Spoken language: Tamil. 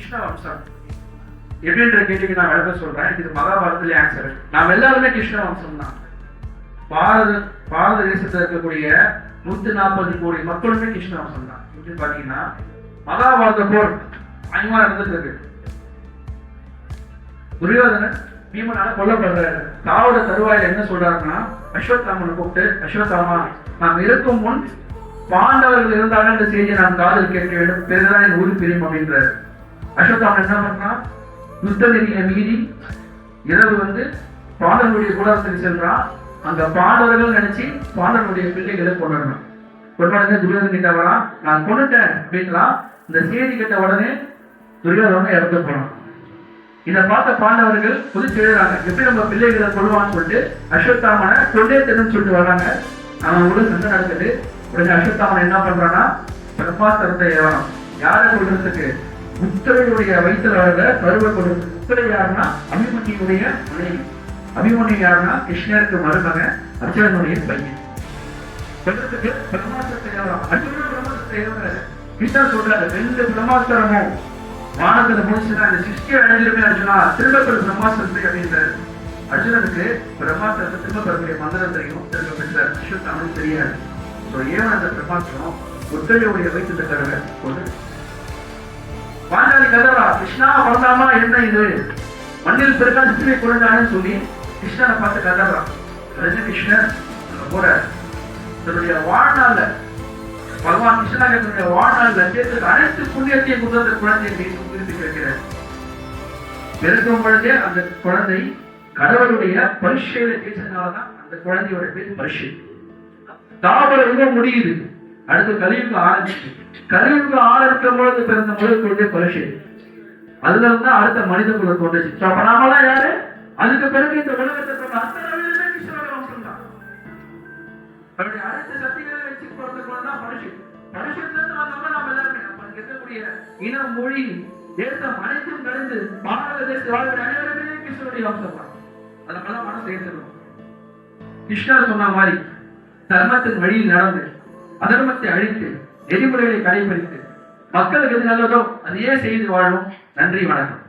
கிருஷ்ண வம்சம் எப்படின்ற கேள்விக்கு நான் விளக்க சொல்றேன். இது மகாபாரதத்திலே ஆன்சர். நாம் எல்லாருமே கிருஷ்ண வம்சம் தான். பாரத தேசத்துல இருக்கக்கூடிய 140 கோடி மக்களுமே கிருஷ்ண வம்சம் தான். எப்படின்னு பாத்தீங்கன்னா மகாபாரத போர் பயங்கரமா நடந்துட்டு இருக்கு. துரியோதனன் பீமனால கொல்லப்படுறாரு. தாவோட தருவாயில என்ன சொல்றாருன்னா, அஸ்வத்தாமனை கூப்பிட்டு, அஸ்வத்தாமா, நாம் இருக்கும் முன் பாண்டவர்கள் இருந்தாலும் இந்த செய்தியை நாம் காதல் கேட்க வேண்டும், பிறகுதான் என் ஊரு பிரியும் அப்படின்றாரு. அஸ்வத்தாமன் என்ன பண்ணா, யுத்த நெறியை மீறி இரவு பாண்டவனுடைய கூடாரத்துக்கு செல்றான். அங்க பாண்டவர்கள் நினைச்சு பாண்டவனுடைய பிள்ளைகளை கொண்டாடணும். கொண்டாடுங்க துரியோதன கிட்ட வரா, நான் கொண்டுட்டேன் அப்படின்லாம். இந்த செய்தி கேட்ட உடனே துரியோதனன் இறந்து போனான். இதை பார்த்த பாண்டவர்கள் புதிச்சு எழுதுறாங்க, எப்படி நம்ம பிள்ளைகளை கொள்வான்னு சொல்லிட்டு அஸ்வத்தாமனை கொண்டே தென்னு சொல்லிட்டு வர்றாங்க. அவன் கூட சண்டை நடக்குது. உடனே அஸ்வத்தாமன் என்ன பண்றான்னா, பிரம்மாஸ்திரத்தை ஏவனம். யாரை கொள்றதுக்கு? உத்தரையுடைய வயிற்றுல வர்ற கருவை கொடுத்து. உத்தரை யாருன்னா அபிமன்யுடைய மனைவி. அபிமன்யு யாருன்னா கிருஷ்ணருக்கு மருமகன், அர்ஜுனனுடைய பையன். சொல்றதுக்கு பிரம்மாஸ்திரத்தை ஏவனம். அர்ஜுனன் பிரம்மாஸ்திரத்தை ஏவனாரு. கிருஷ்ணன் சொல்றாரு, 2 பிரம்மாஸ்திரமும் வானத்துல முடிச்சுன்னா இந்த சிருஷ்டியை அடைஞ்சிருமே அர்ஜுனா, திரும்ப பெரு பிரம்மாஸ்திரத்தை அப்படின்றாரு. அர்ஜுனனுக்கு பிரம்மாஸ்திரத்தை திரும்ப பெறக்கூடிய மந்திரம் தெரியும், திரும்ப பெற்றார். அஸ்வத்தாமனுக்கு தெரியாது. ஏவன் அந்த பிரம்மாஸ்திரம் உத்தரையுடைய வயிற்று கருவை கொண்டு பாஞ்சாலி கதவா, கிருஷ்ணா பரந்தாமா, என்ன இது மண்ணில் பிரகாசித்துவே கொண்டான்னு சொல்லி கிருஷ்ணனை பார்த்து கதவா. கிருஷ்ணர் போற தன்னுடைய வாழ்நாள்ல பகவான் கிருஷ்ணனுடைய வாழ்நாள்ல சேர்த்து அனைத்து புண்ணியத்தையும் கொடுத்த குழந்தையை திருப்பி கேட்கிறார். பிறக்கும் பொழுதே அந்த குழந்தை கடவுளுடைய பரிசையில பேசினால்தான் அந்த குழந்தையோட பேர் பரிசு. தாபர யுகம் முடியுது, அடுத்து கலியுகம் ஆரம்பிச்சு. கலியுகம் ஆரம்பிக்கும் பொழுது பிறந்த முதல் குழந்தை பரிசு. அதுல இருந்து அடுத்த மனித குலம் தோன்றுச்சு. அப்ப நாமெல்லாம் யாரு? அதுக்கு பிறகு இந்த உலகத்தை சொன்ன அத்தனை கிருஷ்ணோட வம்சம் தான். அவருடைய அனைத்து சக்திகளை வச்சு பிறந்த குழந்தை தான் பரிசு. பரிசுல இருந்து வந்தவங்க நாம எல்லாருமே நமக்கு இருக்கக்கூடிய இனம், மொழி, தேசம் அனைத்தும் கடந்து பாரத தேச வாழ்க்கை அனைவருமே கிருஷ்ணனுடைய வம்சம் தான். அதனால மனசு ஏற்றுக்கணும். கிருஷ்ணர் சொன்ன மாதிரி தர்மத்தின் வழியில் நடந்து அதர்மத்தை அழித்து நெறிமுறைகளை கடைபிடித்து மக்களுக்கு எது நல்லதோ அதையே செய்து வாழும். நன்றி, வணக்கம்.